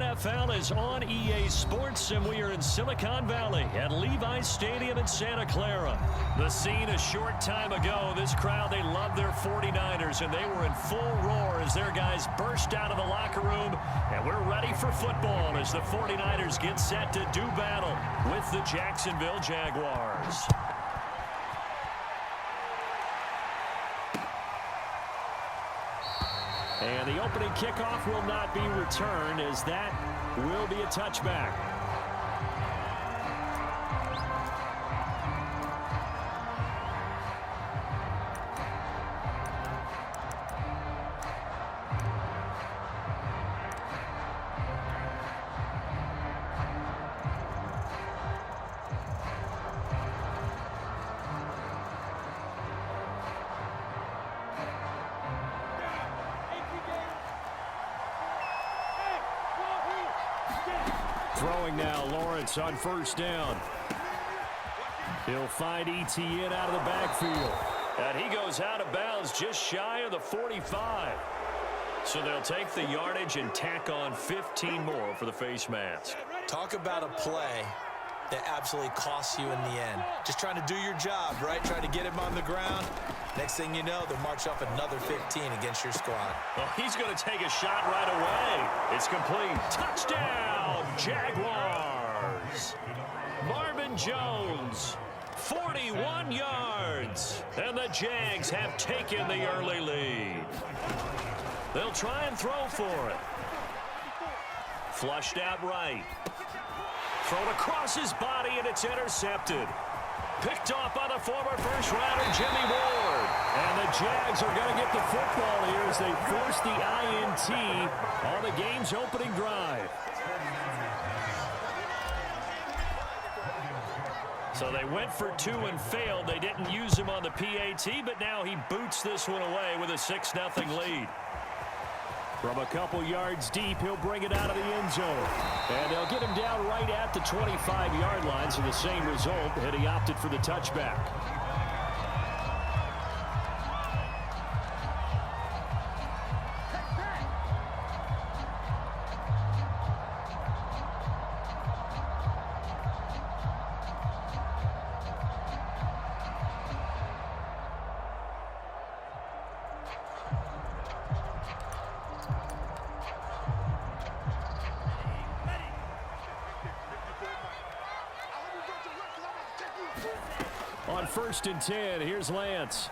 NFL is on EA Sports, and we are in Silicon Valley at Levi's Stadium in Santa Clara. The scene a short time ago, this crowd, they love their 49ers, and they were in full roar as their guys burst out of the locker room, and we're ready for football as the 49ers get set to do battle with the Jacksonville Jaguars. And the opening kickoff will not be returned, as that will be a touchback. Throwing now, Lawrence on first down. He'll find ETN out of the backfield. And he goes out of bounds just shy of the 45. So they'll take the yardage and tack on 15 more for the face mask. Talk about a play that absolutely costs you in the end. Just trying to do your job, right? Trying to get him on the ground. Next thing you know, they'll march up another 15 against your squad. Well, he's going to take a shot right away. It's complete. Touchdown, Jaguars. Marvin Jones, 41 yards. And the Jags have taken the early lead. They'll try and throw for it. Flushed out right. Thrown across his body, and it's intercepted. Picked off by the former first-rounder, Jimmy Ward. And the Jags are going to get the football here as they force the INT on the game's opening drive. So they went for two and failed. They didn't use him on the PAT, but now he boots this one away with a 6-0 lead. From a couple yards deep, he'll bring it out of the end zone. And they'll get him down right at the 25-yard line, so the same result, and he opted for the touchback. On 1st and 10, here's Lance.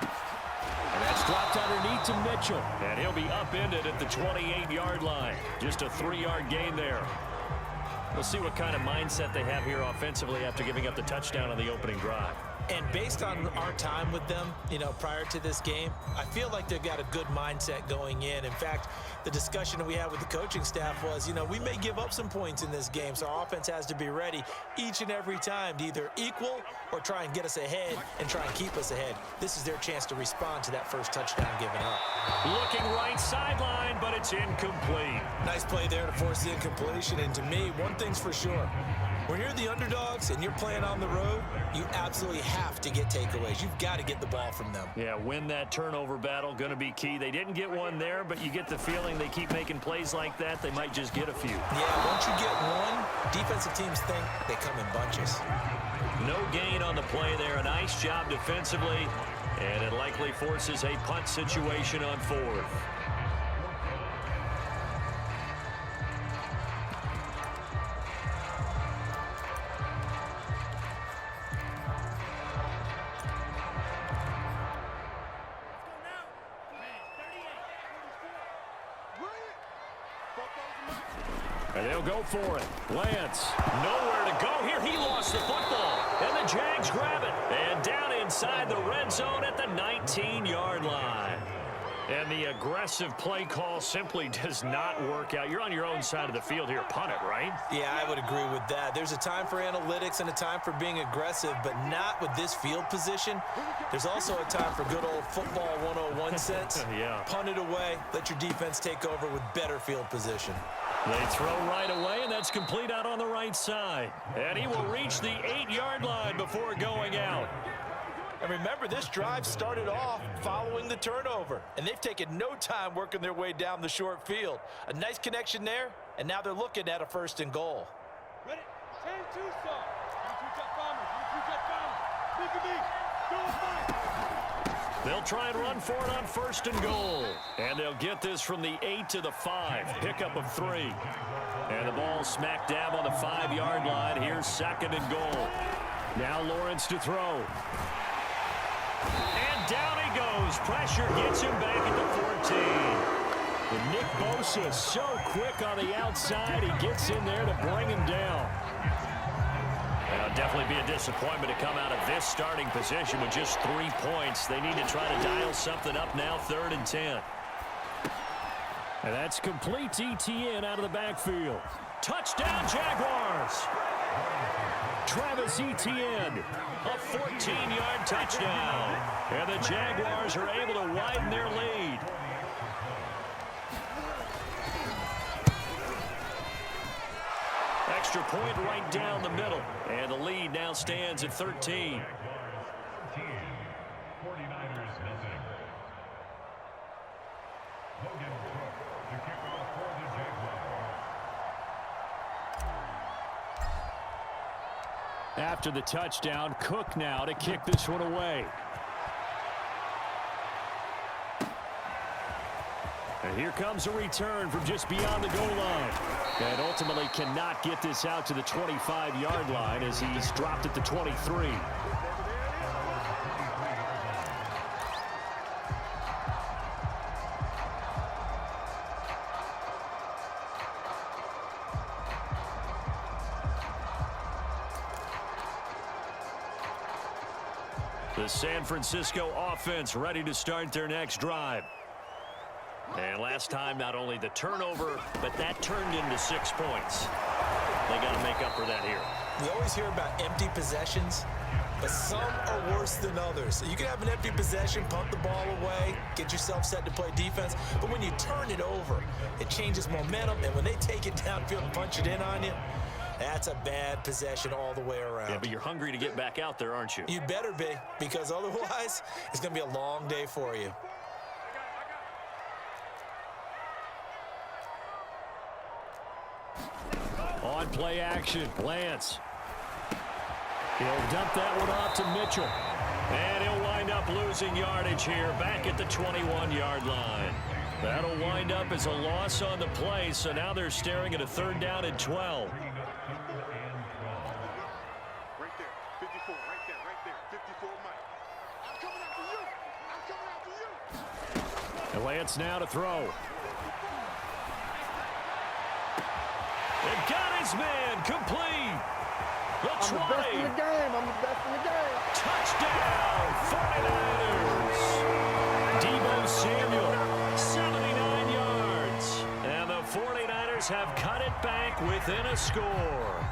And that's dropped underneath to Mitchell. And he'll be upended at the 28-yard line. Just a 3-yard gain there. We'll see what kind of mindset they have here offensively after giving up the touchdown on the opening drive. And based on our time with them, prior to this game, I feel like they've got a good mindset going in. In fact, the discussion that we had with the coaching staff was, we may give up some points in this game, so our offense has to be ready each and every time to either equal or try and get us ahead and try and keep us ahead. This is their chance to respond to that first touchdown given up. Looking right sideline, but it's incomplete. Nice play there to force the incompletion, and to me, one thing's for sure. When you're the underdogs and you're playing on the road, you absolutely have to get takeaways. You've got to get the ball from them. Yeah, win that turnover battle, going to be key. They didn't get one there, but you get the feeling they keep making plays like that, they might just get a few. Yeah, once you get one, defensive teams think they come in bunches. No gain on the play there. A nice job defensively, and it likely forces a punt situation on 4th. And they'll go for it. Lance, nowhere to go here. He lost the football. And the Jags grab it. And down inside the red zone at the 19-yard line. And the aggressive play call simply does not work out. You're on your own side of the field here. Punt it, right? Yeah, I would agree with that. There's a time for analytics and a time for being aggressive, but not with this field position. There's also a time for good old football 101 sense. Yeah. Punt it away. Let your defense take over with better field position. They throw right away, and that's complete out on the right side. And he will reach the 8-yard line before going out. And remember, this drive started off following the turnover, and they've taken no time working their way down the short field. A nice connection there, and now they're looking at a 1st and goal. Ready? 10-2, sir. They'll try and run for it on 1st and goal. And they'll get this from the 8 to the 5. Pickup of 3. And the ball smack dab on the 5-yard line. Here's 2nd and goal. Now Lawrence to throw. And down he goes. Pressure gets him back at the 14. And Nick Bosa so quick on the outside. He gets in there to bring him down. It'll definitely be a disappointment to come out of this starting position with just 3 points. They need to try to dial something up now, 3rd and 10. And that's complete to Etienne out of the backfield. Touchdown, Jaguars! Travis Etienne, a 14-yard touchdown. And the Jaguars are able to widen their lead. Extra point right down the middle. And the lead now stands at 13. After the touchdown, Cook now to kick this one away. And here comes a return from just beyond the goal line. And ultimately cannot get this out to the 25-yard line as he's dropped at the 23. The San Francisco offense ready to start their next drive. And last time, not only the turnover, but that turned into 6 points. They got to make up for that here. We always hear about empty possessions, but some are worse than others. So you can have an empty possession, pump the ball away, get yourself set to play defense, but when you turn it over, it changes momentum, and when they take it downfield and punch it in on you, that's a bad possession all the way around. Yeah, but you're hungry to get back out there, aren't you? You better be, because otherwise, it's going to be a long day for you. On play action, Lance. He'll dump that one off to Mitchell. And he'll wind up losing yardage here back at the 21-yard line. That'll wind up as a loss on the play, so now they're staring at a 3rd down and 12. Right there, 54, right there, 54, Mike. I'm coming after you. I'm coming after you. And Lance now to throw. They got his man complete. The 20. I'm the best in the game. I'm the best in the game. Touchdown, 49ers. Deebo Samuel, 79 yards. And the 49ers have cut it back within a score.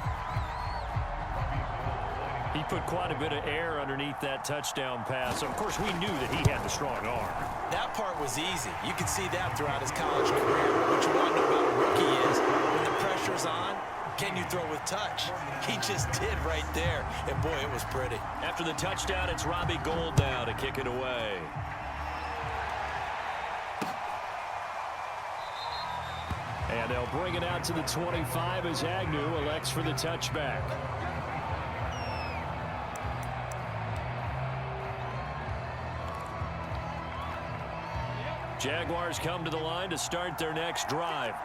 He put quite a bit of air underneath that touchdown pass. Of course, we knew that he had the strong arm. That part was easy. You can see that throughout his college career. What you want to know about a rookie is when the pressure's on, can you throw with touch? He just did right there. And, boy, it was pretty. After the touchdown, it's Robbie Gould now to kick it away. And they'll bring it out to the 25 as Agnew elects for the touchback. Jaguars come to the line to start their next drive.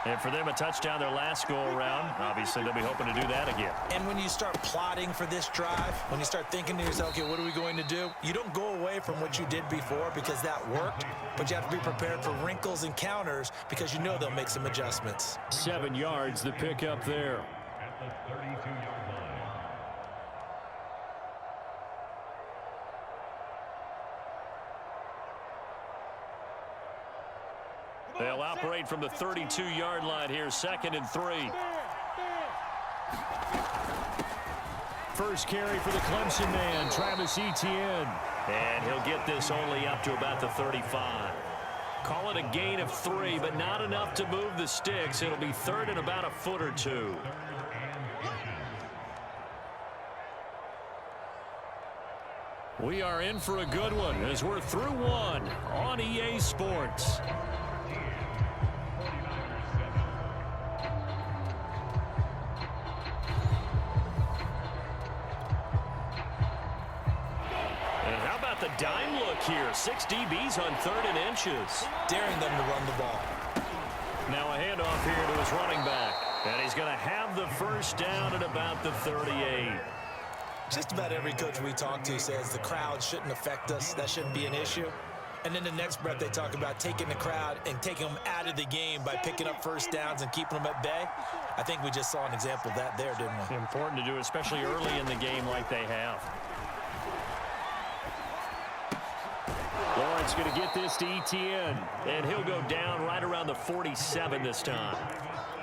And for them, a touchdown their last go-around. Obviously, they'll be hoping to do that again. And when you start plotting for this drive, when you start thinking to yourself, okay, what are we going to do? You don't go away from what you did before because that worked, but you have to be prepared for wrinkles and counters because you know they'll make some adjustments. 7 yards, the pickup there. At the 32-yard line. They'll operate from the 32-yard line here, 2nd and 3. First carry for the Clemson man, Travis Etienne. And he'll get this only up to about the 35. Call it a gain of 3, but not enough to move the sticks. It'll be 3rd and about a foot or 2. We are in for a good one as we're through one on EA Sports. And how about the dime look here? 6 DBs on 3rd and inches. Daring them to run the ball. Now a handoff here to his running back. And he's going to have the first down at about the 38. Just about every coach we talk to says the crowd shouldn't affect us. That shouldn't be an issue. And then the next breath they talk about taking the crowd and taking them out of the game by picking up first downs and keeping them at bay. I think we just saw an example of that there, didn't we? Important to do, especially early in the game like they have. Lawrence going to get this to Etienne, and he'll go down right around the 47 this time.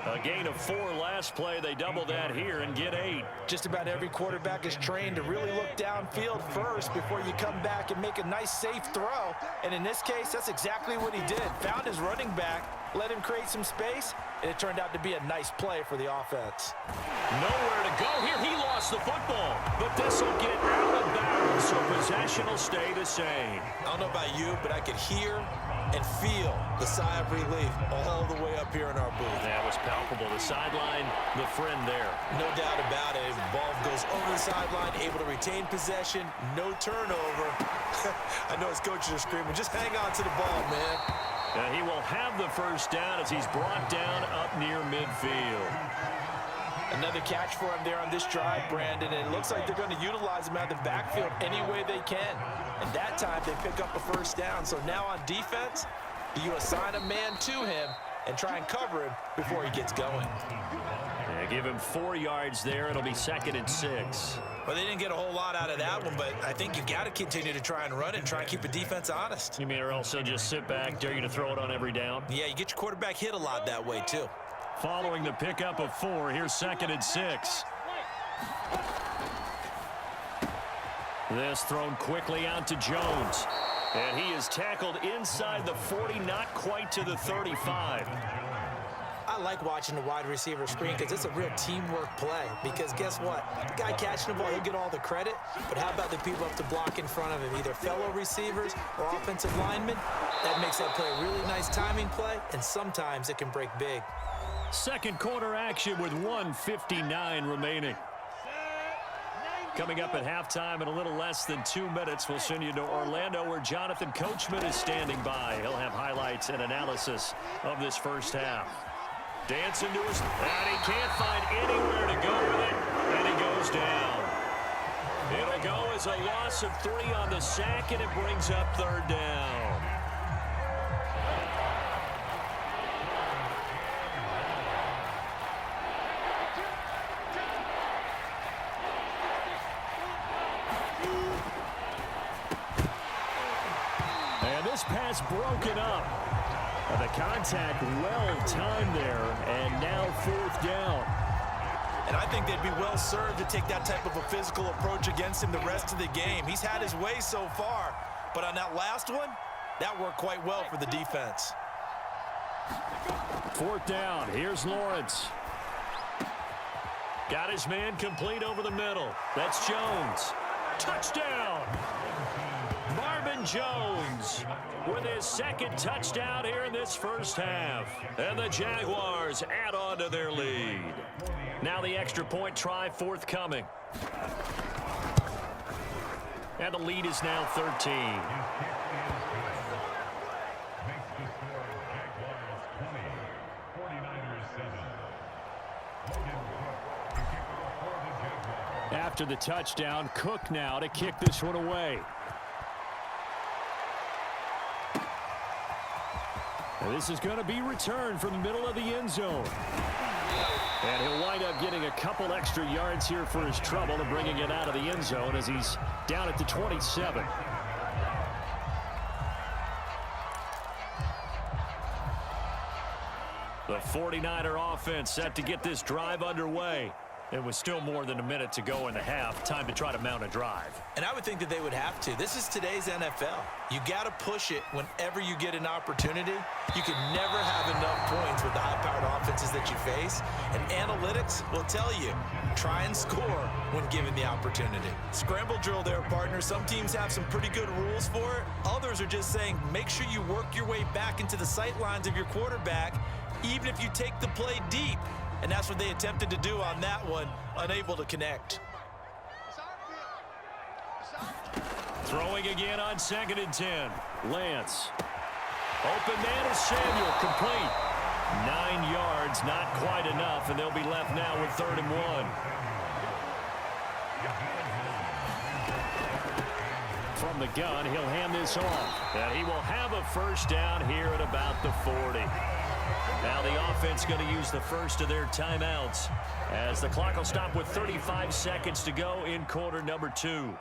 A gain of 4 last play. They double that here and get 8. Just about every quarterback is trained to really look downfield first before you come back and make a nice, safe throw. And in this case, that's exactly what he did. Found his running back, let him create some space, and it turned out to be a nice play for the offense. Nowhere to go here. He lost the football, but this will get out of bounds, so possession will stay the same. I don't know about you, but I could hear and feel the sigh of relief all the way up here in our booth. That was palpable. The sideline, the friend there. No doubt about it. The ball goes over the sideline, able to retain possession, no turnover. I know his coaches are screaming, just hang on to the ball, man. He will have the first down as he's brought down up near midfield. Another catch for him there on this drive, Brandon, and it looks like they're going to utilize him out of the backfield any way they can. And that time they pick up a first down. So now on defense, you assign a man to him and try and cover him before he gets going. Yeah, give him 4 yards there. It'll be 2nd and 6. Well, they didn't get a whole lot out of that one, but I think you got to continue to try and run and try and keep the defense honest. You mean, or else they'll just sit back, dare you to throw it on every down? Yeah, you get your quarterback hit a lot that way, too. Following the pickup of 4, here's 2nd and 6. This thrown quickly out to Jones. And he is tackled inside the 40, not quite to the 35. I like watching the wide receiver screen because it's a real teamwork play. Because guess what? The guy catching the ball, he'll get all the credit. But how about the people up to block in front of him, either fellow receivers or offensive linemen? That makes that play a really nice timing play, and sometimes it can break big. Second quarter action with 1:59 remaining. Coming up at halftime in a little less than 2 minutes, we'll send you to Orlando where Jonathan Coachman is standing by. He'll have highlights and analysis of this first half. Dancing to his, and he can't find anywhere to go with it, and he goes down. It'll go as a loss of 3 on the sack, and it brings up 3rd down. And this pass broken up. The contact well timed there, and now 4th down. And I think they'd be well served to take that type of a physical approach against him the rest of the game. He's had his way so far, but on that last one, that worked quite well for the defense. 4th down. Here's Lawrence. Got his man complete over the middle. That's Jones. Touchdown! Marvin Jones with his 2nd touchdown here in this first half. And the Jaguars add on to their lead. Now the extra point try forthcoming. And the lead is now 13. After the touchdown, Cook now to kick this one away. And this is going to be returned from the middle of the end zone. And he'll wind up getting a couple extra yards here for his trouble and bringing it out of the end zone as he's down at the 27. The 49er offense set to get this drive underway. It was still more than a minute to go in the half. Time to try to mount a drive. And I would think that they would have to. This is today's NFL. You got to push it whenever you get an opportunity. You can never have enough points with the high-powered offenses defenses that you face, and analytics will tell you, try and score when given the opportunity. Scramble drill there, partner. Some teams have some pretty good rules for it. Others are just saying, make sure you work your way back into the sight lines of your quarterback, even if you take the play deep. And that's what they attempted to do on that one, unable to connect. Throwing again on 2nd and 10. Lance. Open man is Samuel, complete. 9 yards, not quite enough, and they'll be left now with 3rd and 1. From the gun, he'll hand this off. And he will have a first down here at about the 40. Now the offense going to use the first of their timeouts as the clock will stop with 35 seconds to go in quarter number 2.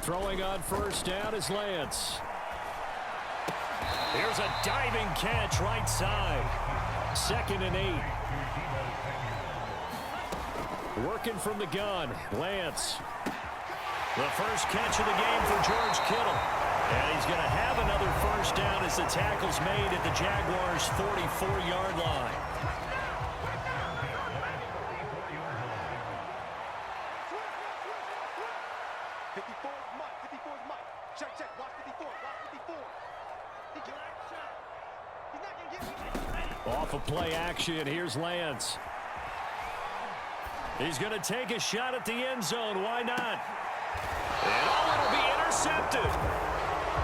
Throwing on first down is Lance. Here's a diving catch right side. 2nd and 8. Working from the gun, Lance. The first catch of the game for George Kittle. And he's going to have another first down as the tackle's made at the Jaguars' 44-yard line. Off of play action, here's Lance. He's going to take a shot at the end zone. Why not? And it'll be intercepted.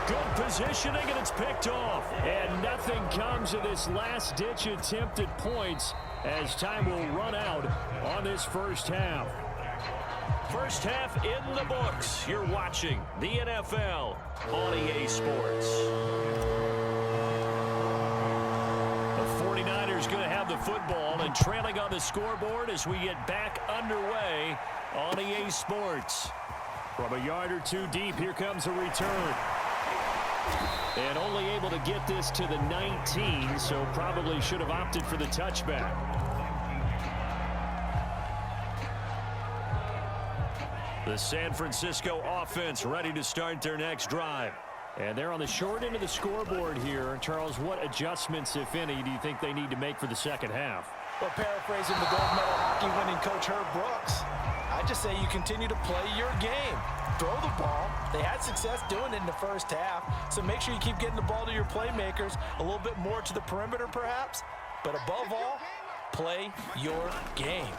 Good positioning, and it's picked off. And nothing comes of this last-ditch attempt at points as time will run out on this first half. First half in the books. You're watching the NFL on EA Sports. The 49ers going to have the football and trailing on the scoreboard as we get back underway on EA Sports. From a yard or two deep, here comes a return. And only able to get this to the 19, so probably should have opted for the touchback. The San Francisco offense ready to start their next drive. And they're on the short end of the scoreboard here. Charles, what adjustments, if any, do you think they need to make for the second half? Well, paraphrasing the gold medal hockey winning coach Herb Brooks, I just say you continue to play your game. Throw the ball. They had success doing it in the first half, so make sure you keep getting the ball to your playmakers, a little bit more to the perimeter perhaps, but above all, play your game.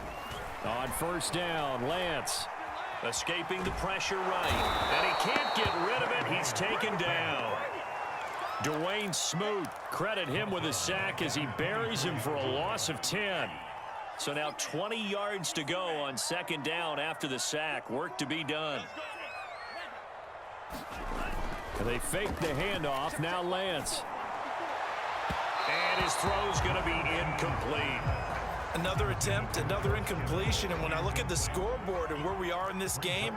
On first down, Lance escaping the pressure right, and he can't get rid of it. He's taken down. Dwayne Smoot, credit him with a sack as he buries him for a loss of 10. So now 20 yards to go on second down after the sack. Work to be done. And they fake the handoff. Now Lance. And his throw's going to be incomplete. Another attempt, another incompletion, and when I look at the scoreboard and where we are in this game,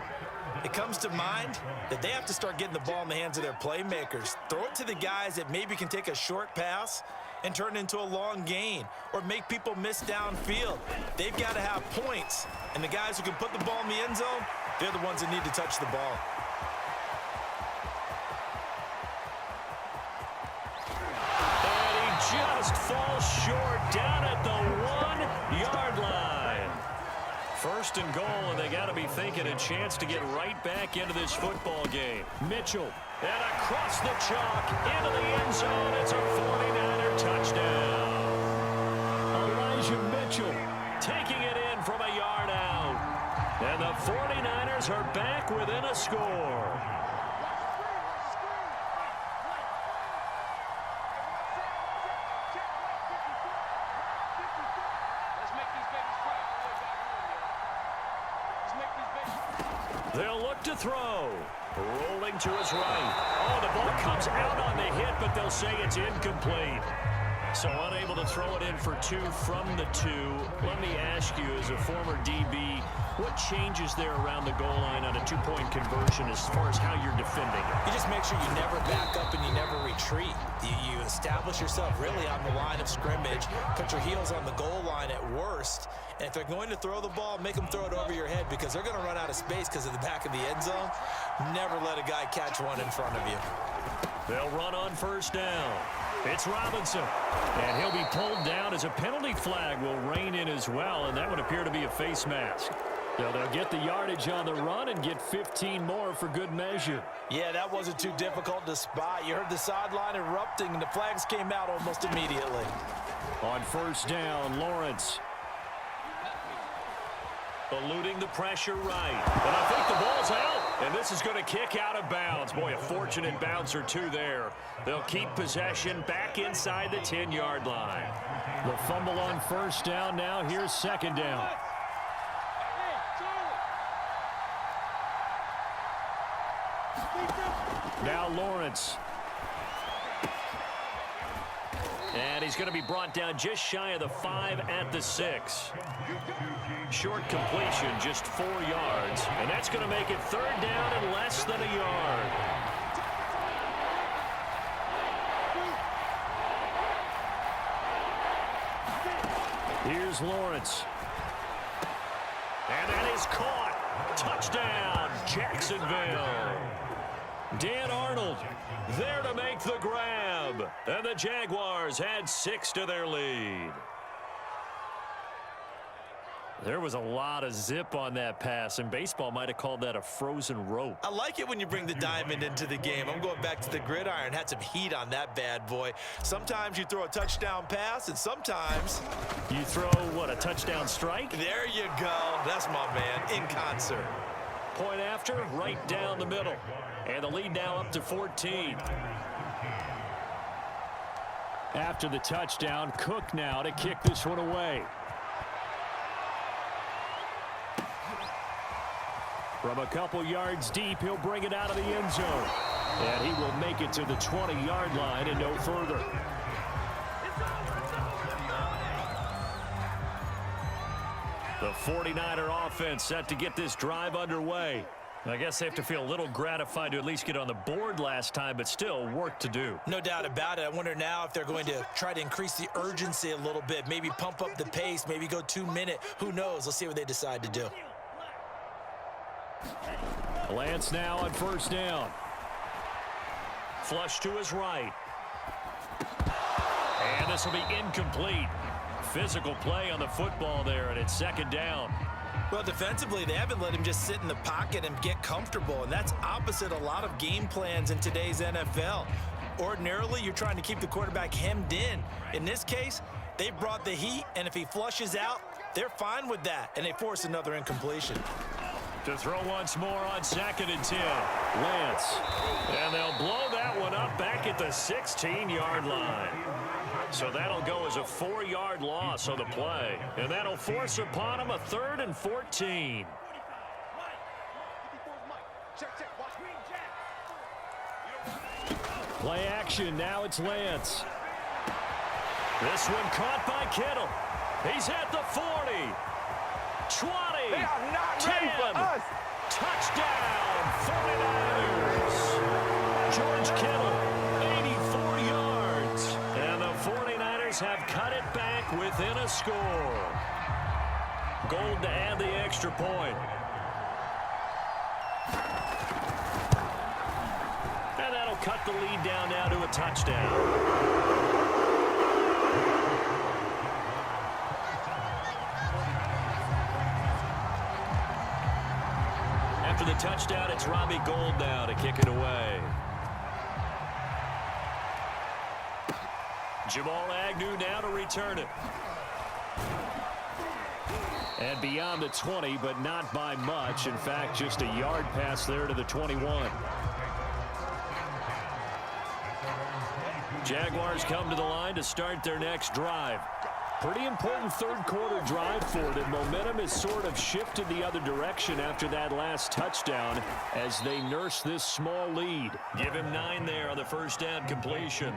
it comes to mind that they have to start getting the ball in the hands of their playmakers. Throw it to the guys that maybe can take a short pass and turn it into a long gain or make people miss downfield. They've got to have points, and the guys who can put the ball in the end zone, they're the ones that need to touch the ball. Just falls short down at the 1-yard line. First and goal, and they got to be thinking a chance to get right back into this football game. Mitchell, and across the chalk into the end zone. It's a 49er touchdown. Elijah Mitchell taking it in from a yard out. And the 49ers are back within a score. They'll look to throw. Rolling to his right. Oh, the ball comes out on the hit, but they'll say it's incomplete. So unable to throw it in for 2 from the 2. Let me ask you, as a former DB, what changes there around the goal line on a 2-point conversion as far as how you're defending? You just make sure you never back up and you never retreat. You establish yourself really on the line of scrimmage, put your heels on the goal line at worst, and if they're going to throw the ball, make them throw it over your head because they're going to run out of space because of the back of the end zone. Never let a guy catch one in front of you. They'll run on first down. It's Robinson. And he'll be pulled down as a penalty flag will rein in as well, and that would appear to be a face mask. So they'll get the yardage on the run and get 15 more for good measure. Yeah, that wasn't too difficult to spot. You heard the sideline erupting, and the flags came out almost immediately. On first down, Lawrence. Eluding the pressure right. And I think the ball's out. And this is going to kick out of bounds. Boy, a fortunate bounce or two there. They'll keep possession back inside the 10-yard line. The fumble on first down now. Here's second down. Now Lawrence. And he's going to be brought down just shy of the 5 at the 6. Short completion, just 4 yards. And that's going to make it third down and less than a yard. Here's Lawrence. And that is caught. Touchdown, Jacksonville. Dan Arnold there to make the grab. And the Jaguars add 6 to their lead. There was a lot of zip on that pass, and baseball might have called that a frozen rope. I like it when you bring the diamond into the game. I'm going back to the gridiron. Had some heat on that bad boy. Sometimes you throw a touchdown pass, and sometimes you throw, what, a touchdown strike? There you go. That's my man, in concert. Point after, right down the middle. And the lead now up to 14. After the touchdown, Cook now to kick this one away. From a couple yards deep, he'll bring it out of the end zone. And he will make it to the 20-yard line and no further. The 49er offense set to get this drive underway. I guess they have to feel a little gratified to at least get on the board last time, but still work to do. No doubt about it. I wonder now if they're going to try to increase the urgency a little bit, maybe pump up the pace, maybe go 2-minute. Who knows? Let's see what they decide to do. Lance now on first down. Flush to his right. And this will be incomplete. Physical play on the football there, and it's second down. Well, defensively, they haven't let him just sit in the pocket and get comfortable, and that's opposite a lot of game plans in today's NFL. Ordinarily, you're trying to keep the quarterback hemmed in. In this case, they brought the heat, and if he flushes out, they're fine with that, and they force another incompletion. To throw once more on 2nd and 10. Lance. And they'll blow that one up back at the 16-yard line. So that'll go as a 4-yard loss on the play. And that'll force upon him a 3rd and 14. Play action. Now it's Lance. This one caught by Kittle. He's at the 40. 20. They are not 10. ready for us. Touchdown, 49ers. George Kittle, 84 yards. And the 49ers have cut it back within a score. Gold to add the extra point. And that'll cut the lead down now to a touchdown. After the touchdown, it's Robbie Gould now to kick it away. Jamal Agnew now to return it. And beyond the 20, but not by much. In fact, just a yard pass there to the 21. Jaguars come to the line to start their next drive. Pretty important third-quarter drive for them. Momentum has sort of shifted the other direction after that last touchdown as they nurse this small lead. Give him 9 there on the first down completion.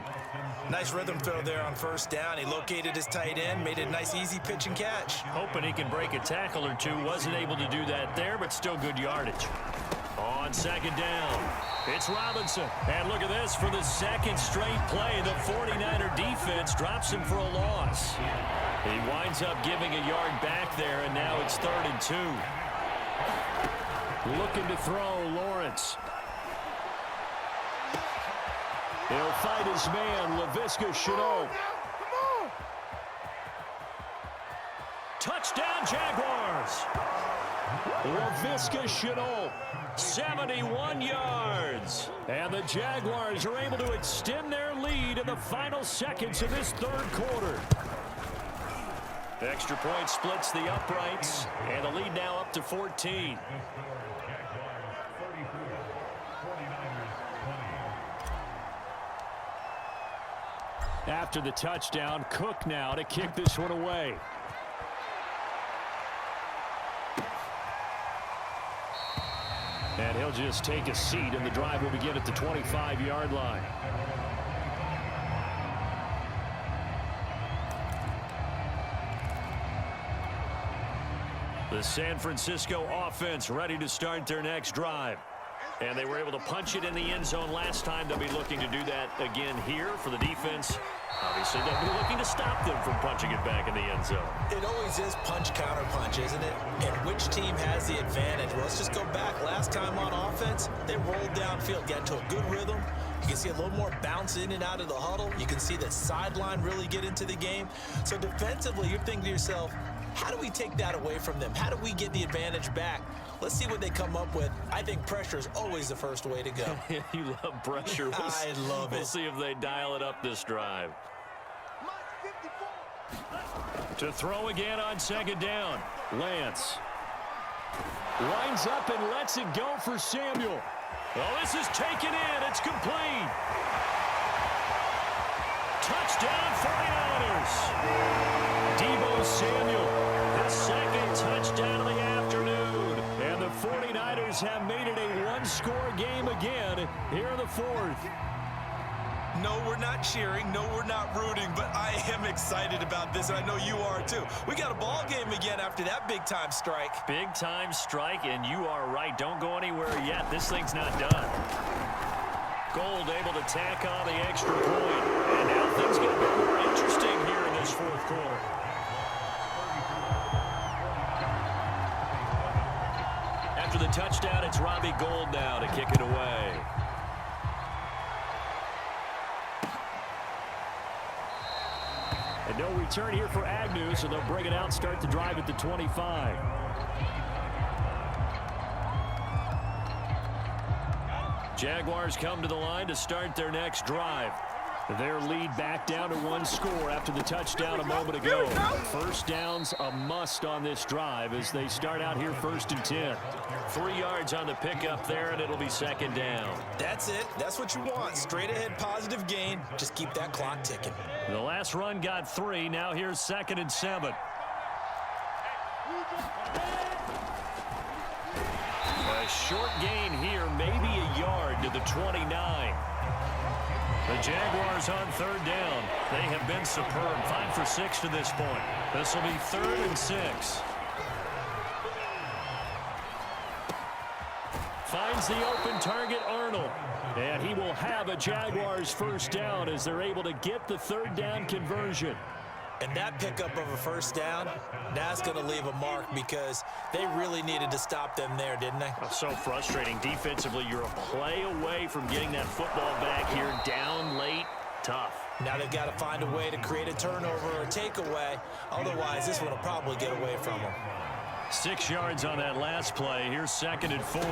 Nice rhythm throw there on first down. He located his tight end, made it a nice easy pitch and catch. Hoping he can break a tackle or two. Wasn't able to do that there, but still good yardage. On second down, it's Robinson. And look at this, for the second straight play, the 49er defense drops him for a loss. He winds up giving a yard back there, and now it's 3rd and 2. Looking to throw, Lawrence. He'll fight his man, Laviska Shenault. Come on! Touchdown, Jaguars! Laviska Shenault, 71 yards. And the Jaguars are able to extend their lead in the final seconds of this third quarter. Extra point splits the uprights, and the lead now up to 14. After the touchdown, Cook now to kick this one away. And he'll just take a seat, and the drive will begin at the 25-yard line. The San Francisco offense ready to start their next drive. And they were able to punch it in the end zone last time. They'll be looking to do that again here for the defense. Obviously, they'll be looking to stop them from punching it back in the end zone. It always is punch, counter punch, isn't it? And which team has the advantage? Well, let's just go back. Last time on offense, they rolled downfield, got into a good rhythm. You can see a little more bounce in and out of the huddle. You can see the sideline really get into the game. So defensively, you're thinking to yourself, how do we take that away from them? How do we get the advantage back? Let's see what they come up with. I think pressure is always the first way to go. You love pressure. I love it. We'll see if they dial it up this drive. To throw again on second down. Lance winds up and lets it go for Samuel. Well, this is taken in. It's complete. Touchdown 49ers. Deebo Samuel, his second touchdown of the afternoon. And the 49ers have made it a one-score game again here in the fourth. No, we're not cheering. No, we're not rooting, but I am excited about this, and I know you are too. We got a ball game again after that big-time strike. Big-time strike, and you are right. Don't go anywhere yet. This thing's not done. Gold able to tack on the extra point. And now things get a bit more interesting here in this fourth quarter. After the touchdown, it's Robbie Gould now to kick it away. And no return here for Agnew, so they'll bring it out and start the drive at the 25. Jaguars come to the line to start their next drive. Their lead back down to one score after the touchdown a moment ago. First down's a must on this drive as they start out here 1st and 10. 3 yards on the pickup there, and it'll be second down. That's it. That's what you want. Straight ahead positive gain. Just keep that clock ticking. The last run got 3. Now here's 2nd and 7. A short gain here, maybe a yard to the 29. The Jaguars on 3rd down. They have been superb. 5 for 6 to this point. This will be 3rd and 6. Finds the open target, Arnold. And he will have a Jaguars first down as they're able to get the 3rd down conversion. And that pickup of a first down, that's going to leave a mark because they really needed to stop them there, didn't they? Oh, so frustrating. Defensively, you're a play away from getting that football back here. Down late, tough. Now they've got to find a way to create a turnover or a takeaway. Otherwise, this one will probably get away from them. 6 yards on that last play. Here's 2nd and 4.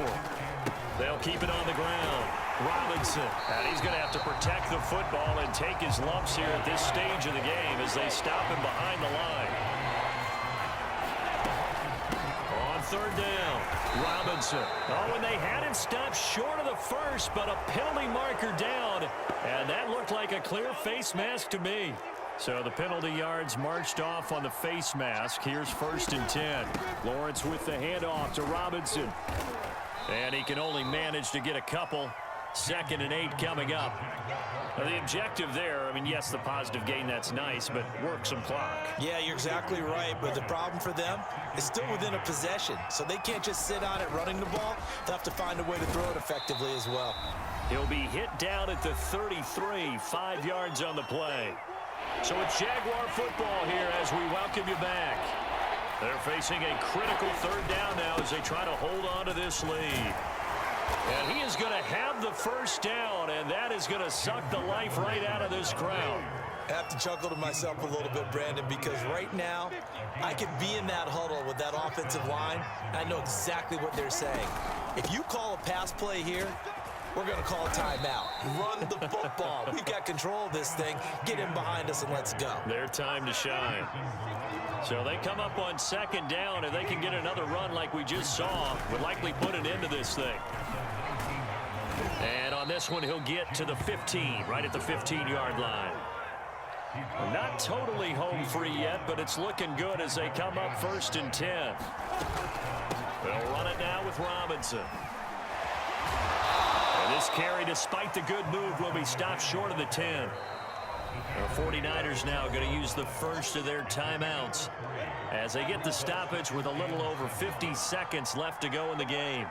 They'll keep it on the ground. Robinson, and he's going to have to protect the football and take his lumps here at this stage of the game as they stop him behind the line. On 3rd down, Robinson. Oh, and they had him stopped short of the first, but a penalty marker down, and that looked like a clear face mask to me. So the penalty yards marched off on the face mask. Here's 1st and 10. Lawrence with the handoff to Robinson. And he can only manage to get a couple. 2nd and 8 coming up. Now the objective there, I mean, yes, the positive gain, that's nice, but work some clock. Yeah, you're exactly right, but the problem for them is still within a possession, so they can't just sit on it running the ball. They'll have to find a way to throw it effectively as well. He'll be hit down at the 33, 5 yards on the play. So it's Jaguar football here as we welcome you back. They're facing a critical 3rd down now as they try to hold on to this lead. And he is going to have the first down, and that is going to suck the life right out of this crowd. I have to chuckle to myself a little bit, Brandon, because right now I could be in that huddle with that offensive line, and I know exactly what they're saying. If you call a pass play here, we're going to call a timeout. Run the football. We've got control of this thing. Get him behind us and let's go. Their time to shine. So they come up on second down, and they can get another run like we just saw. Would likely put an end to this thing. And on this one, he'll get to the 15, right at the 15-yard line. Not totally home free yet, but it's looking good as they come up 1st and 10. They'll run it now with Robinson. And this carry, despite the good move, will be stopped short of the 10. The 49ers now going to use the first of their timeouts as they get the stoppage with a little over 50 seconds left to go in the game.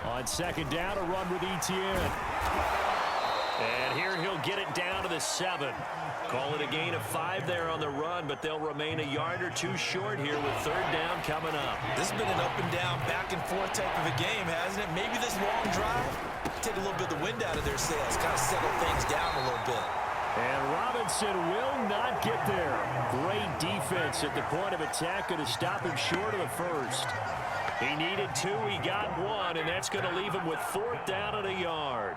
On second down, a run with Etienne. And here he'll get it down to the 7. Call it a gain of 5 there on the run, but they'll remain a yard or two short here with third down coming up. This has been an up and down, back and forth type of a game, hasn't it? Maybe this long drive, take a little bit of the wind out of their sails, kind of settle things down a little bit. And Robinson will not get there. Great defense at the point of attack, going to stop him short of the first. He needed 2, he got 1, and that's going to leave him with 4th down and a yard.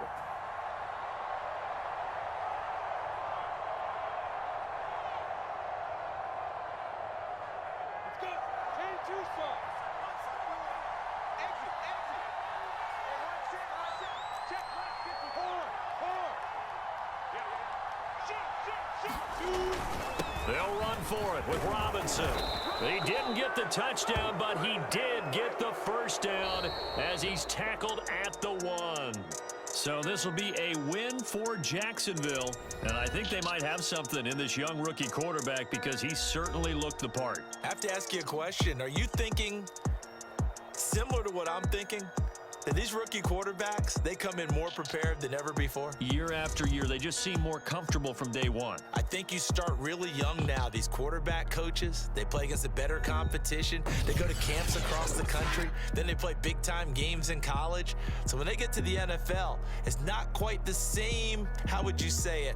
They'll run for it with Robinson. He didn't get the touchdown, but he did get the first down as he's tackled at the 1. So this will be a win for Jacksonville, and I think they might have something in this young rookie quarterback because he certainly looked the part. I have to ask you a question. Are you thinking similar to what I'm thinking? That these rookie quarterbacks, they come in more prepared than ever before? Year after year, they just seem more comfortable from day one. I think you start really young now. These quarterback coaches, they play against a better competition. They go to camps across the country. Then they play big-time games in college. So when they get to the NFL, it's not quite the same, how would you say it,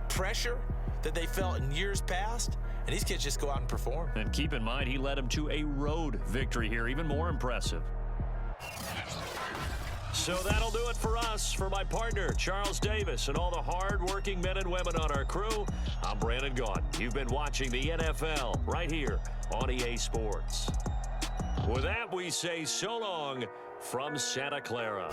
pressure that they felt in years past. And these kids just go out and perform. And keep in mind, he led them to a road victory here, even more impressive. So that'll do it for us. For my partner, Charles Davis, and all the hard-working men and women on our crew, I'm Brandon Gaudin. You've been watching the NFL right here on EA Sports. With that, we say so long from Santa Clara.